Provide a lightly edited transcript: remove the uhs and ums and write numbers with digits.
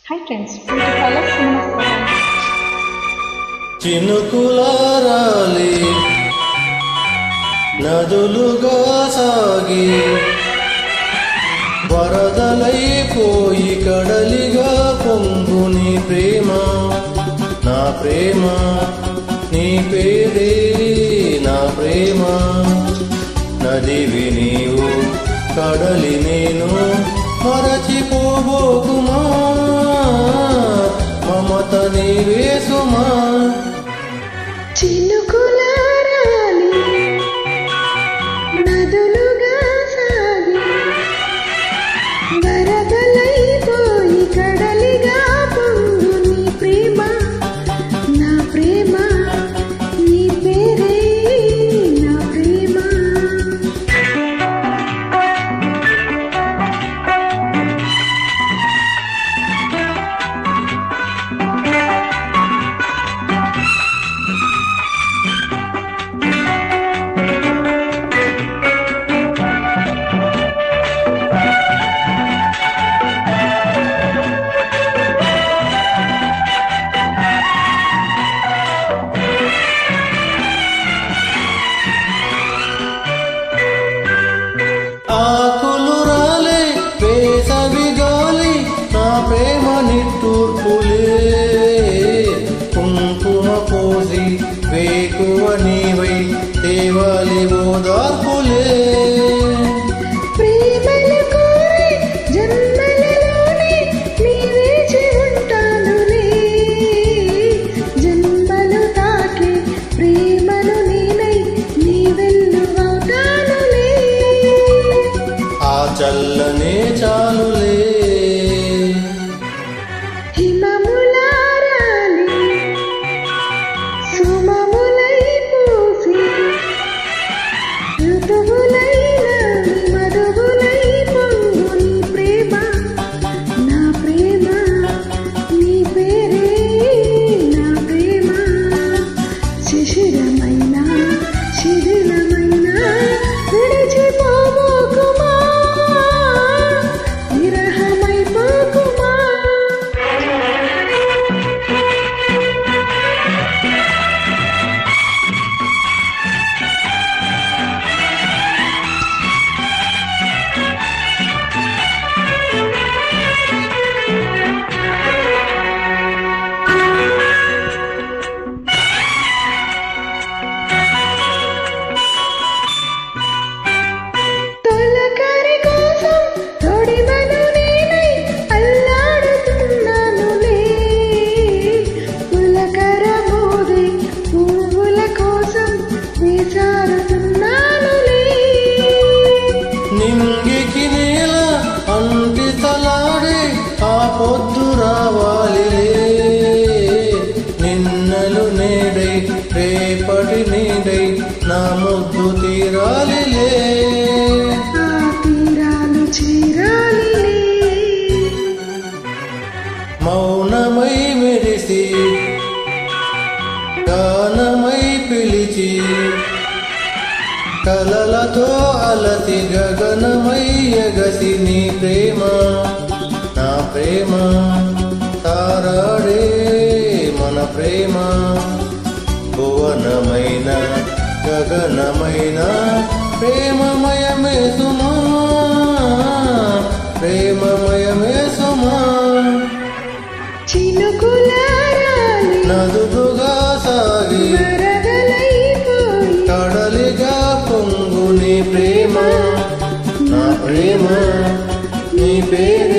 Hi friends, beautiful cinema. చినుకులారాలి నదులుగా సాగి వరదలైపోయి కడలిగా పొంగు నీ ప్రేమ నా ప్రేమ నీ పేరే నా ప్రేమ నదివి నీవు కడలి నేను మరచిపోబోకుమా మమత నీవే సుమా చినుకులారాలి నదులుగా సాగి వరదలైపోయి కడలిగా పొంగు నీ ప్రేమ నా ప్రేమ నీ పేరే నా ప్రేమ ఆకులు రాలే వేసవి గాలి నా ప్రేమ నిట్టూర్పులే కుంకుమ పోసి వేకువ నీవై దేవాలి ఓదార్పులే ప్రేమలు కోరి జన్మలలోనే నీ వేచి ఉంటానులే జన్మలు తాకి ప్రేమను నేనై నీ వెల్లువవుతానులే ఆ చల్లనే చాలులే హిమములారాలి సుమములై పూసి ఋతువులైన మధువులై పొంగు నీ ప్రేమ నా ప్రేమ నీ పేరే నా ప్రేమ శిశిరమైన శిథిలమైన విడిచిపోబోకుమా విరహమైపోకుమా తొలకరి కోసం తొడిమను నేనై అల్లాడుతున్నానులే పులకర మోదే పువ్వుల కోసం వేచారుతున్నానులే నింగికి నేల అంటి తలాడే ఆ పొద్దు రావాలిలే నిన్నలు నేడై రేపటి నీడై నా ముద్దు తీరాలిలే ఆ తీరాలు చేరాలిలే మౌనమై మెరిసి గానమై పిలిచి కలలతో అలసి గగనమై ఎగసి నీ ప్రేమ నా ప్రేమ తారాడే మన ప్రేమ భువనమైన గగనమైన ప్రేమమయమే సుమా ప్రేమమయమే సుమా చినుకులారాలి నదులుగా సాగి వరదలైపోయి కడలిగా పొంగు నీ ప్రేమ నా ప్రేమ నీ పేరు